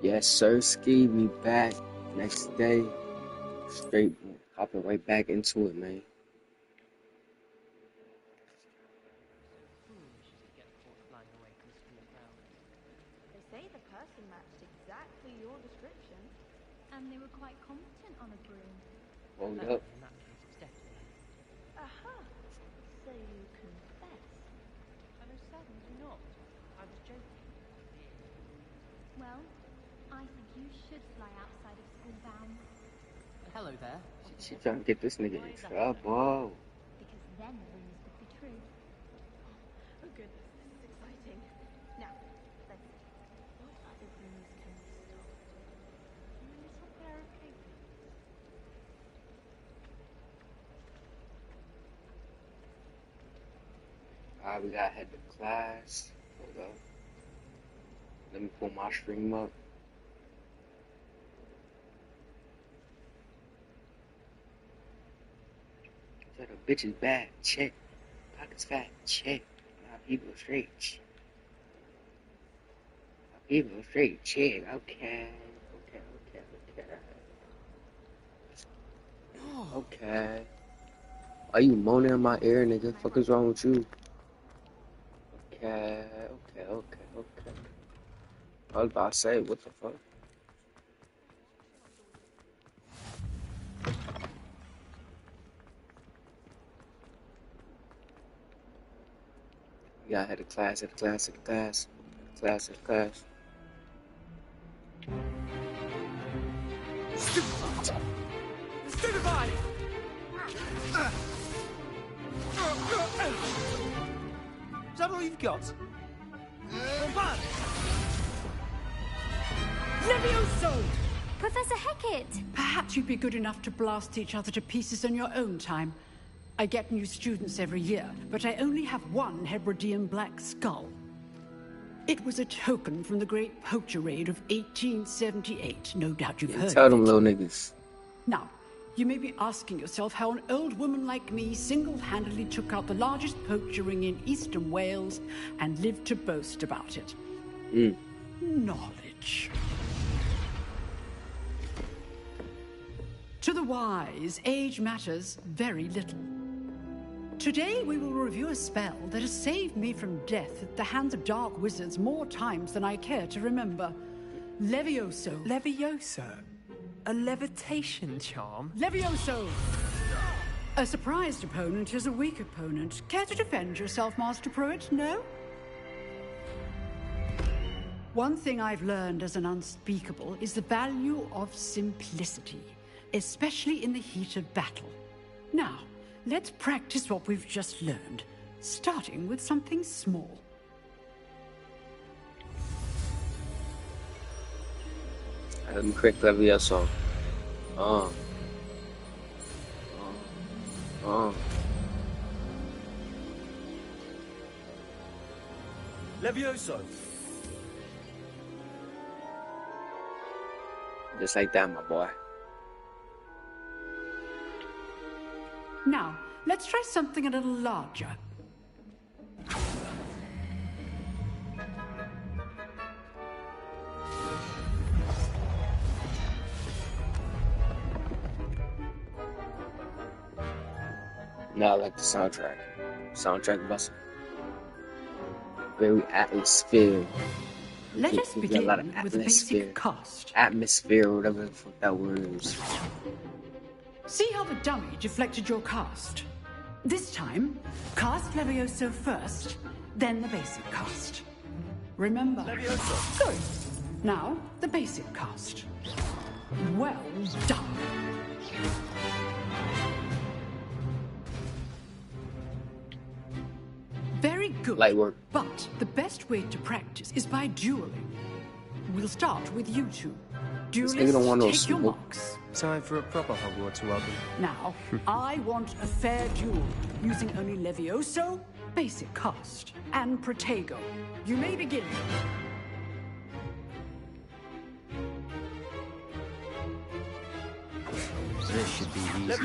Yes, sir, ski. We back next day. Straight hopping right back into it, man. They say the person matched exactly your description. And they were quite competent on a broom. Hold up. Aha! So you confess. I most certainly not. I was joking. Well, I think you should fly outside of school bounds. Hello there. She trying to get this nigga in trouble. Because then the rumors could be true. Oh goodness, this is exciting. Now, let's see. What other rumors can we start? A little pair of papers. Alright, we gotta head to class. Hold up. Let me pull my stream up. So the bitch is bad, check. Pockets fat, check. My people straight. My people straight, check. Okay. Okay. Why you moaning in my ear, nigga? Fuck is wrong with you? Okay. I was about to say, what the fuck? Yeah, I had a class. Stupefy! Is that all you've got? Levioso! Professor Hecat! Perhaps you'd be good enough to blast each other to pieces on your own time. I get new students every year, but I only have one Hebridean black skull. It was a token from the Great Poacher Raid of 1878. No doubt you've heard Tell them of it. little niggas. Now, you may be asking yourself how an old woman like me single-handedly took out the largest poacher ring in eastern Wales and lived to boast about it. Knowledge. To the wise, age matters very little. Today we will review a spell that has saved me from death at the hands of dark wizards more times than I care to remember. Levioso. Levioso? A levitation charm? Levioso! A surprised opponent is a weak opponent. Care to defend yourself, Master Pruitt? No? One thing I've learned as an unspeakable is the value of simplicity, especially in the heat of battle. Now, let's practice what we've just learned, starting with something small. Let me quick Levioso. Levioso! Just like that, my boy. Now, let's try something a little larger. Now I like the soundtrack. Soundtrack busting. Very atmosphere. Let us begin a lot of with a basic cast. Atmosphere, or whatever the fuck that word is. See how the dummy deflected your cast? This time, cast Levioso first, then the basic cast. Remember? Levioso! Good. Now, the basic cast. Well done. Very good. Light work. But the best way to practice is by dueling. We'll start with you two. This nigga don't want no Duelists, take your smoke. marks. Time for a proper Hogwarts welcome. Now, I want a fair duel, using only Levioso, basic cast, and Protego. You may begin. This should be easy.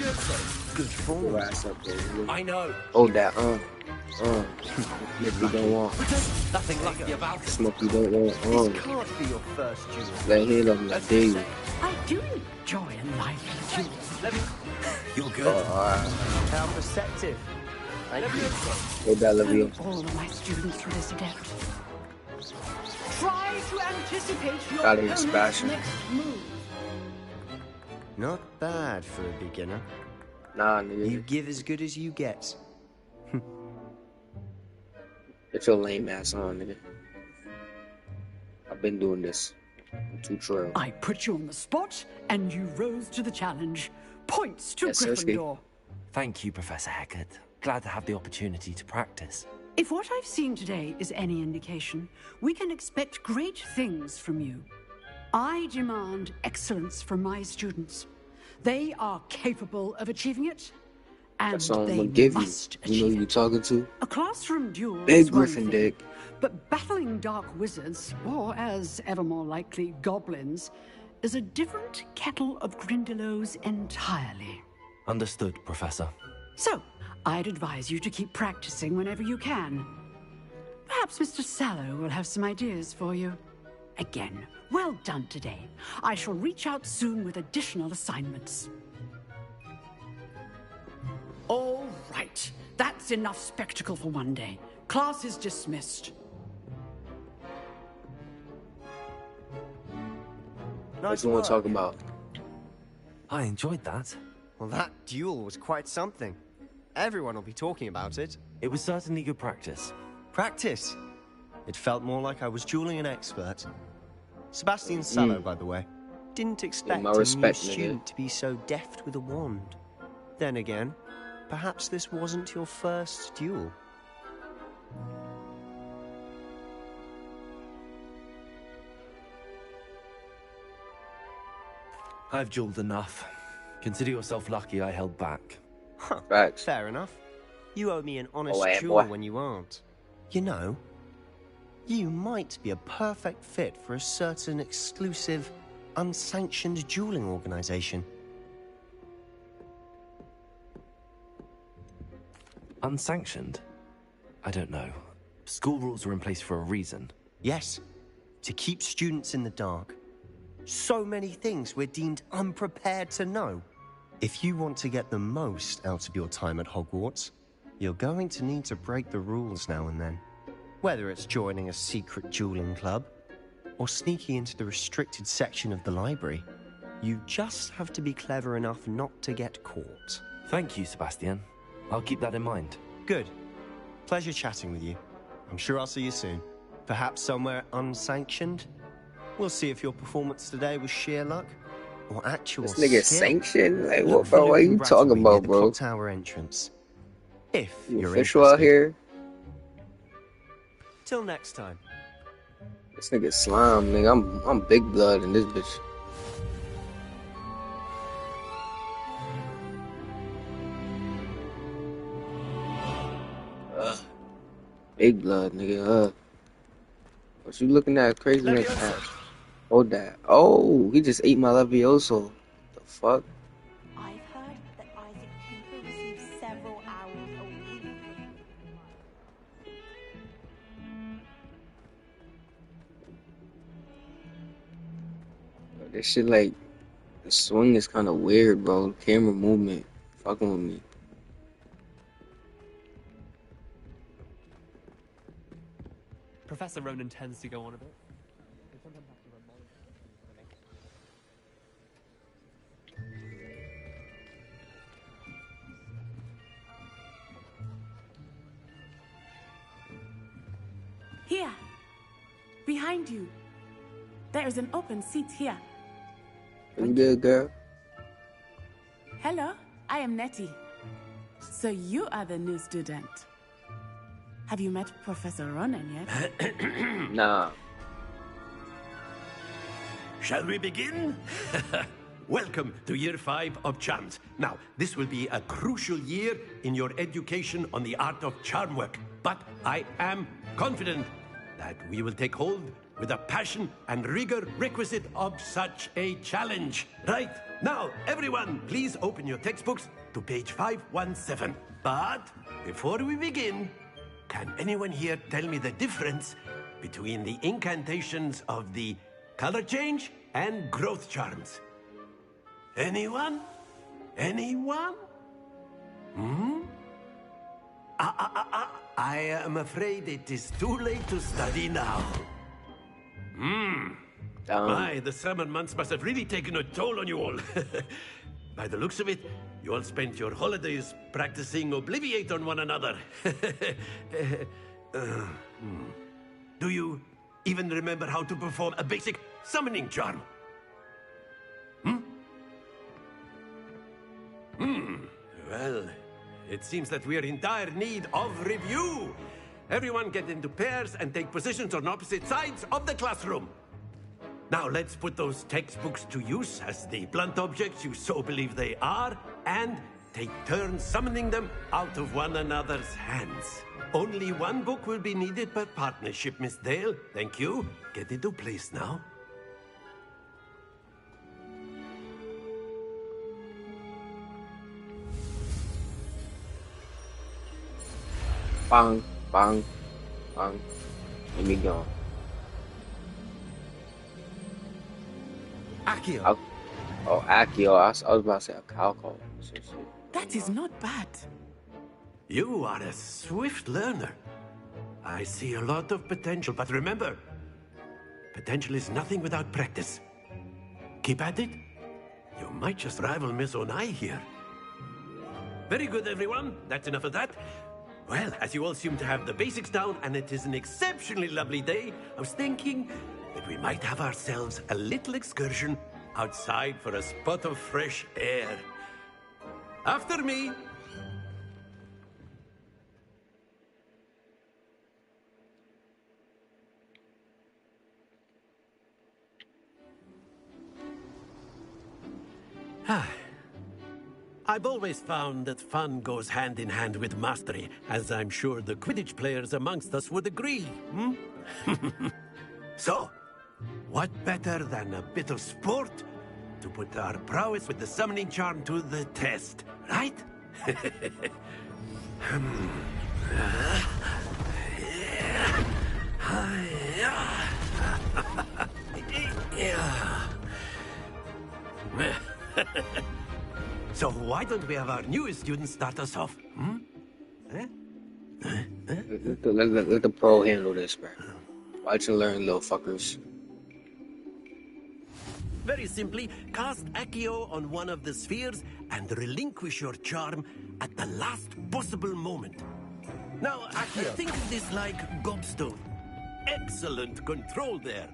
Good Your form. ass up there. Nigga. I know. Hold that, Smoke you don't want. Nothing lucky about it. Smoke you don't want, This can't be your first duel. Let hit him, like, there you. I do enjoy a lively duel. You're good. Alright. How perceptive. Hold that, Olivia. All of my students for this adept. Try to anticipate your Got his opponent's passion. next move. Not bad for a beginner. Nah, nigga. You give as good as you get. Get your lame ass on, nigga. I've been doing this. I'm too trail. I put you on the spot, and you rose to the challenge. Points to Yes, Sirski. Gryffindor. Thank you, Professor Hackett. Glad to have the opportunity to practice. If what I've seen today is any indication, we can expect great things from you. I demand excellence from my students. They are capable of achieving it, and That's all I'm they gonna give you. must You know achieve who you it. talking to? A classroom duel Big is one Griffin thing, dick. but battling dark wizards, or as ever more likely, goblins, is a different kettle of Grindylows entirely. Understood, Professor. So, I'd advise you to keep practicing whenever you can. Perhaps Mr. Sallow will have some ideas for you. Again, well done today. I shall reach out soon with additional assignments. All right. That's enough spectacle for one day. Class is dismissed. What you want to talk about? I enjoyed that. Well, that duel was quite something. Everyone will be talking about it. It was certainly good practice. Practice. It felt more like I was dueling an expert. Sebastian Sallow, by the way. Didn't expect my a new respect, nigga. student to be so deft with a wand. Then again, perhaps this wasn't your first duel. I've dueled enough. Consider yourself lucky I held back. Huh. Facts. Fair enough. You owe me an honest Oh, yeah, duel boy. when you aren't. You know, you might be a perfect fit for a certain exclusive, unsanctioned dueling organization. Unsanctioned? I don't know. School rules are in place for a reason. Yes, to keep students in the dark. So many things we're deemed unprepared to know. If you want to get the most out of your time at Hogwarts, you're going to need to break the rules now and then. Whether it's joining a secret dueling club, or sneaking into the restricted section of the library, you just have to be clever enough not to get caught. Thank you, Sebastian. I'll keep that in mind. Good. Pleasure chatting with you. I'm sure I'll see you soon. Perhaps somewhere unsanctioned? We'll see if your performance today was sheer luck or actual This nigga skill. sanctioned? Like, Look what, for bro? Luke What are you and talking Bradley near about, the bro? clock tower entrance. If You you're official out interested. here? Till next time. This nigga slime, nigga. I'm big blood in this bitch. Big blood, nigga. What you looking at? Crazy nigga. Hold that. Oh, he just ate my Levioso. The fuck? I've heard that Isaac Cooper receives several hours a week. This shit, like, the swing is kind of weird, bro. Camera movement. Fucking with me. Professor Ronan tends to go on a bit. Here, behind you. There is an open seat here. You good, girl? Hello, I am Nettie. So you are the new student. Have you met Professor Ronan yet? Nah. Shall we begin? Welcome to Year 5 of Charms. Now, this will be a crucial year in your education on the art of charm work. But I am confident that we will take hold with the passion and rigor requisite of such a challenge. Right, now, everyone, please open your textbooks to page 517. But before we begin, can anyone here tell me the difference between the incantations of the color change and growth charms? Anyone? Anyone? I am afraid it is too late to study now. My, the summer months must have really taken a toll on you all. By the looks of it, you all spent your holidays practicing Obliviate on one another. Do you even remember how to perform a basic summoning charm? Well, it seems that we are in dire need of review. Everyone get into pairs and take positions on opposite sides of the classroom. Now let's put those textbooks to use as the blunt objects you so believe they are, and take turns summoning them out of one another's hands. Only one book will be needed per partnership, Miss Dale. Thank you. Get into place now. Bang, bang, bang. Let me go. Accio. Oh, Accio. I was about to say Calco. That is not bad. You are a swift learner. I see a lot of potential, but remember, potential is nothing without practice. Keep at it. You might just rival Miss Onai here. Very good, everyone. That's enough of that. Well, as you all seem to have the basics down, and it is an exceptionally lovely day, I was thinking that we might have ourselves a little excursion outside for a spot of fresh air. After me. I've always found that fun goes hand in hand with mastery, as I'm sure the Quidditch players amongst us would agree. So, what better than a bit of sport to put our prowess with the summoning charm to the test, right? So why don't we have our newest student start us off? Let the pro handle this, bro. Watch and learn, little fuckers. Very simply, cast Accio on one of the spheres and relinquish your charm at the last possible moment. Now, Accio, think of this like gobstone. Excellent control there.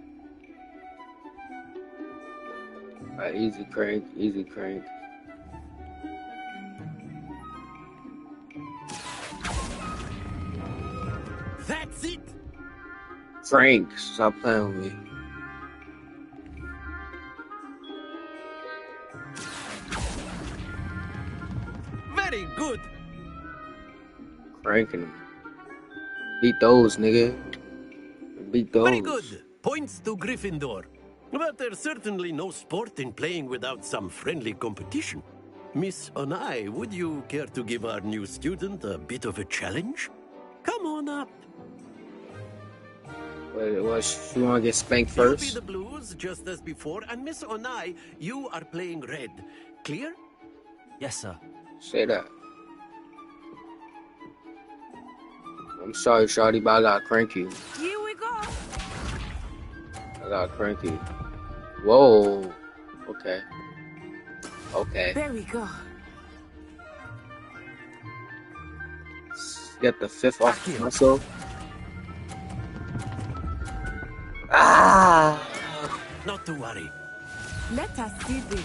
Easy crank, easy crank. That's it! Frank, stop playing with me. Very good! Cranking them. Beat those, nigga. Beat those. Very good. Points to Gryffindor. But there's certainly no sport in playing without some friendly competition. Miss Onai, would you care to give our new student a bit of a challenge? Come on up. Wait, what? You want to get spanked first? You'll be the blues, just as before. And Miss Onai, you are playing red. Clear? Yes, sir. Say that. I'm sorry, shawty, but I got cranky. Here we go. I got cranky. Whoa. Okay. Okay. There we go. Get the fifth off myself. Ah! Not to worry. Let us see this.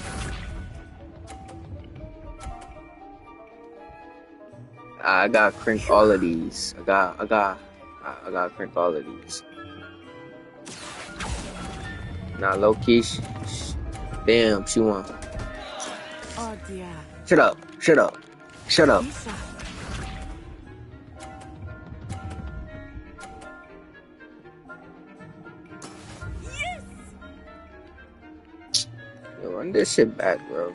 I got crank all of these. I got crank all of these. Nah, low key. Damn, she won. Oh dear. Shut up. Shut up. Shut up. Lisa. Run this shit back, bro.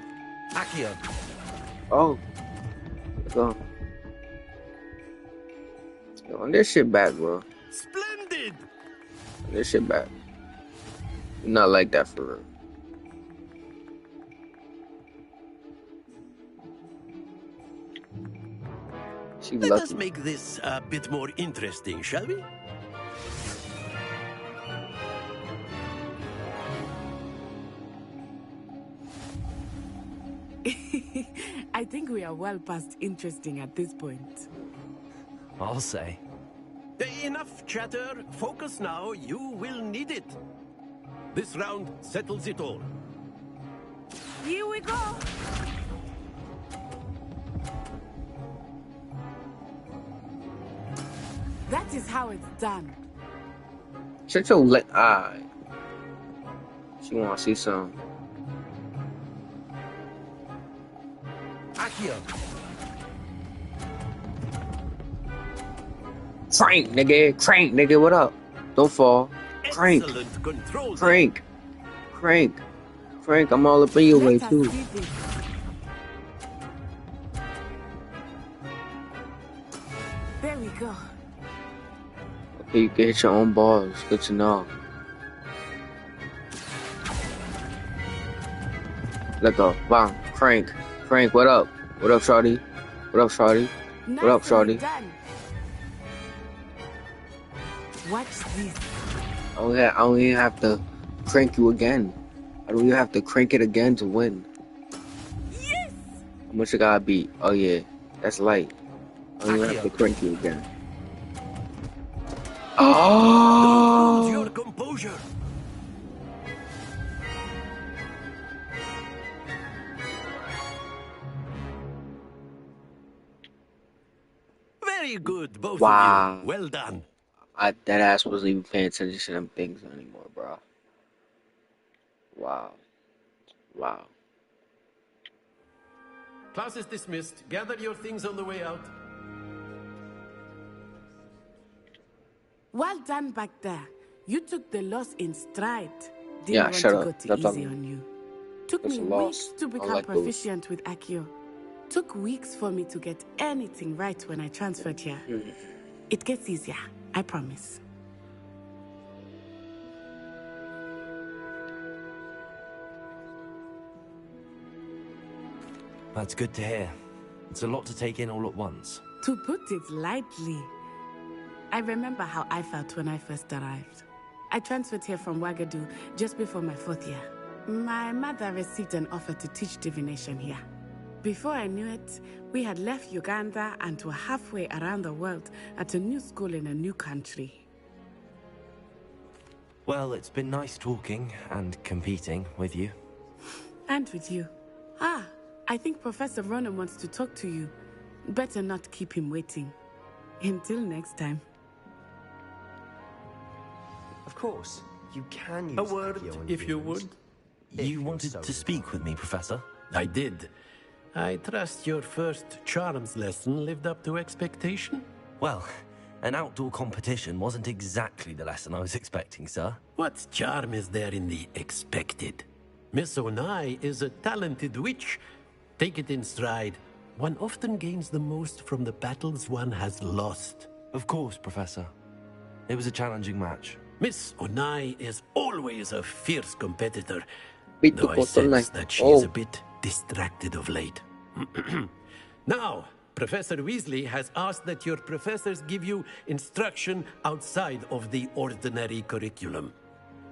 Accio. Oh. Let's go. Yo, run this shit back, bro. Splendid! Run this shit back. Not like that for real. She Let lucky. us make this a bit more interesting, shall we? I think we are well past interesting at this point. I'll say. Enough chatter. Focus now. You will need it. This round settles it all. Here we go! That is how it's done. Shut your leg. Alright. She wanna see some. Accio. Crank, nigga. Crank, nigga. What up? Don't fall. Crank. Excellent control. Crank. Crank. Crank. I'm all up in your way, Let us too. see this. There we go. Okay, you can hit your own balls. Good to know. Let go. Bang. Crank. Crank, what up? What up, shawty? What up, shawty? What up, Nicely shawty? done. Watch this. I don't even have to crank you again. I don't even have to crank it again to win. Yes! How much I gotta beat? Oh yeah, that's light. I don't even have to crank you again. Don't lose Oh! your composure. Very good, both Wow. of you. Well done. That ass wasn't even paying attention to them things anymore, bro. Wow. Wow. Class is dismissed. Gather your things on the way out. Well done back there. You took the loss in stride. Didn't Yeah, want shut to up. go too Stop easy talking. on you. Took It's me a loss. weeks to I become like those. proficient with Accio. Took weeks for me to get anything right when I transferred here. It gets easier, I promise. That's good to hear. It's a lot to take in all at once. To put it lightly, I remember how I felt when I first arrived. I transferred here from Wagadu just before my 4th year. My mother received an offer to teach divination here. Before I knew it, we had left Uganda and were halfway around the world at a new school in a new country. Well, it's been nice talking and competing with you. And with you. Ah, I think Professor Ronan wants to talk to you. Better not keep him waiting. Until next time. Of course, you can use A word, Accio on if you humans. would. You wanted to speak with me, Professor? I did. I trust your first charms lesson lived up to expectation? Well, an outdoor competition wasn't exactly the lesson I was expecting, sir. What charm is there in the expected? Miss Onai is a talented witch. Take it in stride. One often gains the most from the battles one has lost. Of course, Professor. It was a challenging match. Miss Onai is always a fierce competitor, Beat though the I bottle sense like. that she is Oh. a bit distracted of late. Now, Professor Weasley has asked that your professors give you instruction outside of the ordinary curriculum.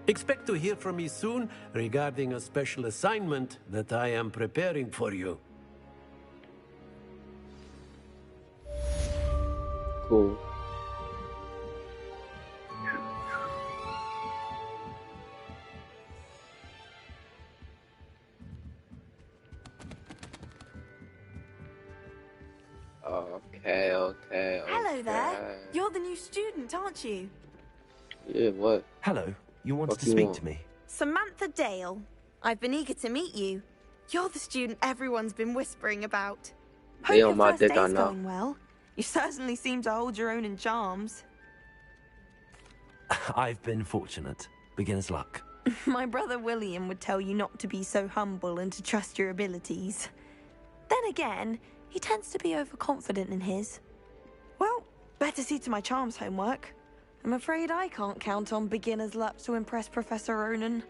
Expect to hear from me soon regarding a special assignment that I am preparing for you. Cool. Okay. Hello there. You're the new student, aren't you? Yeah, what? Hello, you wanted What to do you speak want? to me? Samantha Dale. I've been eager to meet you. You're the student everyone's been whispering about. Hope They your on my first dick, I day's know. going well. You certainly seem to hold your own in charms. I've been fortunate. Beginner's luck. My brother William would tell you not to be so humble and to trust your abilities. Then again, he tends to be overconfident in his. Well, better see to my charms homework. I'm afraid I can't count on beginner's luck to impress Professor Ronan.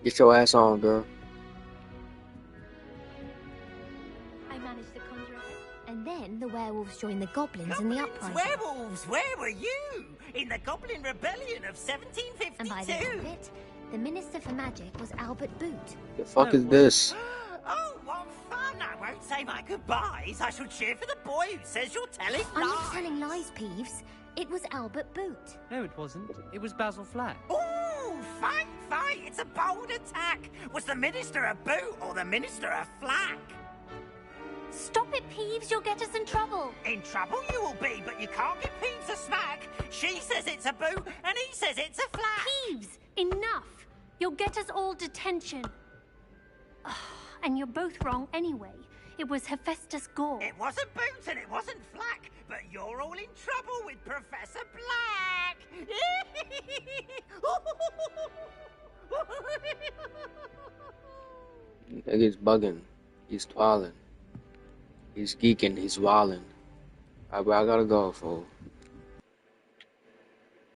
Get your ass on, girl. I managed to conjure it. And then the werewolves joined the goblins in the uprising. Werewolves, where were you? In the Goblin Rebellion of 1752. And by the end of it, the Minister for Magic was Albert Boot. The fuck is this? Oh, what fun! I won't say my goodbyes. I shall cheer for the boy who says you're telling lies. I'm not telling lies, Peeves. It was Albert Boot. No, it wasn't. It was Basil Flack. Ooh, fight! It's a bold attack. Was the Minister a Boot or the Minister a Flack? Stop it, Peeves. You'll get us in trouble. In trouble you will be, but you can't give Peeves a smack. She says it's a Boot, and he says it's a Flack. Peeves, enough. You'll get us all detention. And you're both wrong anyway. It was Hephaestus Gore. It wasn't Boot and it wasn't Flack, but you're all in trouble with Professor Black. Nigga's bugging. He's twirling. He's geeking. He's wilding. Alright, bro, I gotta go, fool.